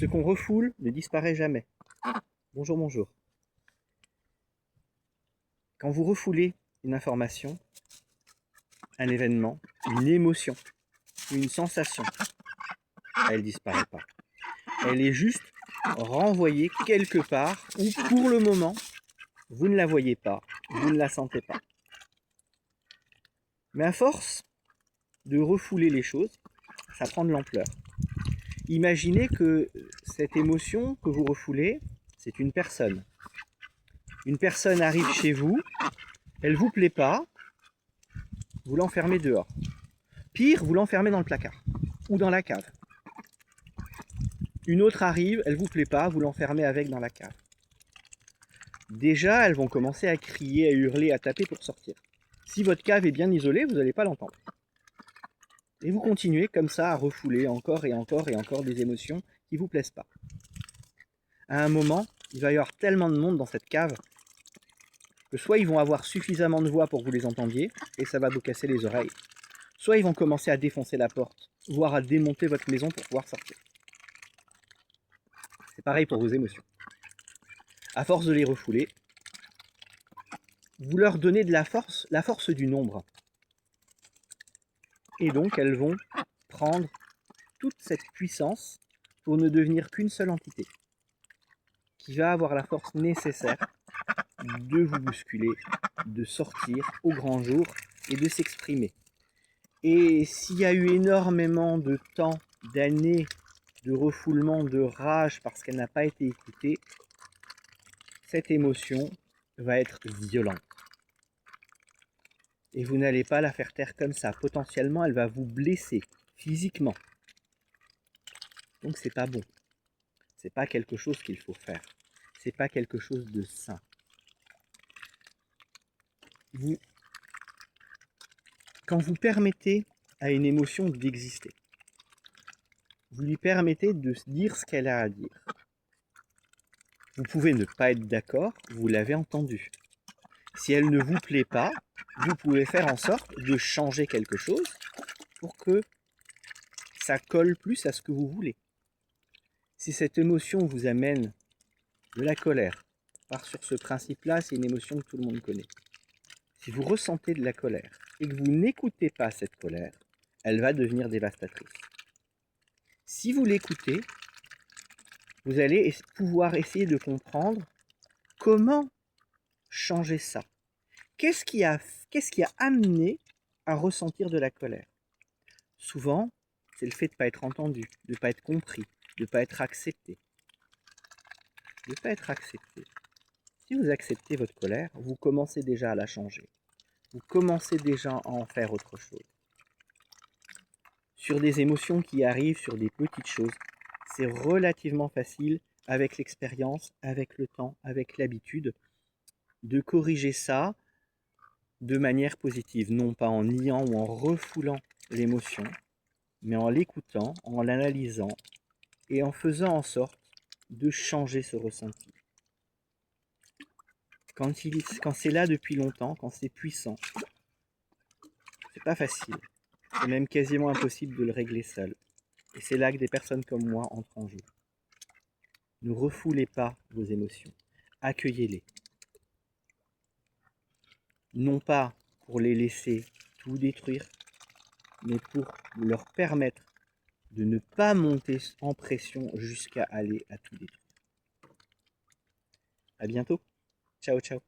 Ce qu'on refoule ne disparaît jamais. Bonjour, bonjour. Quand vous refoulez une information, un événement, une émotion, une sensation, elle ne disparaît pas. Elle est juste renvoyée quelque part où, pour le moment, vous ne la voyez pas, vous ne la sentez pas. Mais à force de refouler les choses, ça prend de l'ampleur. Imaginez que cette émotion que vous refoulez, c'est une personne. Une personne arrive chez vous, elle ne vous plaît pas, vous l'enfermez dehors. Pire, vous l'enfermez dans le placard ou dans la cave. Une autre arrive, elle ne vous plaît pas, vous l'enfermez avec dans la cave. Déjà, elles vont commencer à crier, à hurler, à taper pour sortir. Si votre cave est bien isolée, vous n'allez pas l'entendre. Et vous continuez comme ça à refouler encore et encore et encore des émotions qui ne vous plaisent pas. À un moment, il va y avoir tellement de monde dans cette cave que soit ils vont avoir suffisamment de voix pour que vous les entendiez, et ça va vous casser les oreilles, soit ils vont commencer à défoncer la porte, voire à démonter votre maison pour pouvoir sortir. C'est pareil pour vos émotions. À force de les refouler, vous leur donnez de la force du nombre. Et donc elles vont prendre toute cette puissance pour ne devenir qu'une seule entité, qui va avoir la force nécessaire de vous bousculer, de sortir au grand jour et de s'exprimer. Et s'il y a eu énormément de temps, d'années, de refoulement, de rage parce qu'elle n'a pas été écoutée, cette émotion va être violente. Et vous n'allez pas la faire taire comme ça. Potentiellement, elle va vous blesser physiquement. Donc c'est pas bon. C'est pas quelque chose qu'il faut faire. C'est pas quelque chose de sain. Quand vous permettez à une émotion d'exister, vous lui permettez de dire ce qu'elle a à dire. Vous pouvez ne pas être d'accord, vous l'avez entendu. Si elle ne vous plaît pas, vous pouvez faire en sorte de changer quelque chose pour que ça colle plus à ce que vous voulez. Si cette émotion vous amène de la colère, part sur ce principe-là, c'est une émotion que tout le monde connaît. Si vous ressentez de la colère et que vous n'écoutez pas cette colère, elle va devenir dévastatrice. Si vous l'écoutez, vous allez pouvoir essayer de comprendre comment changer ça. Qu'est-ce qui a amené à ressentir de la colère? Souvent, c'est le fait de ne pas être entendu, de ne pas être compris, de ne pas être accepté. De ne pas être accepté. Si vous acceptez votre colère, vous commencez déjà à la changer. Vous commencez déjà à en faire autre chose. Sur des émotions qui arrivent, sur des petites choses, c'est relativement facile, avec l'expérience, avec le temps, avec l'habitude, de corriger ça de manière positive, non pas en niant ou en refoulant l'émotion, mais en l'écoutant, en l'analysant et en faisant en sorte de changer ce ressenti. Quand c'est là depuis longtemps, quand c'est puissant, c'est pas facile. C'est même quasiment impossible de le régler seul. Et c'est là que des personnes comme moi entrent en jeu. Ne refoulez pas vos émotions. Accueillez-les. Non pas pour les laisser tout détruire, mais pour leur permettre de ne pas monter en pression jusqu'à aller à tout détruire. À bientôt. Ciao, ciao.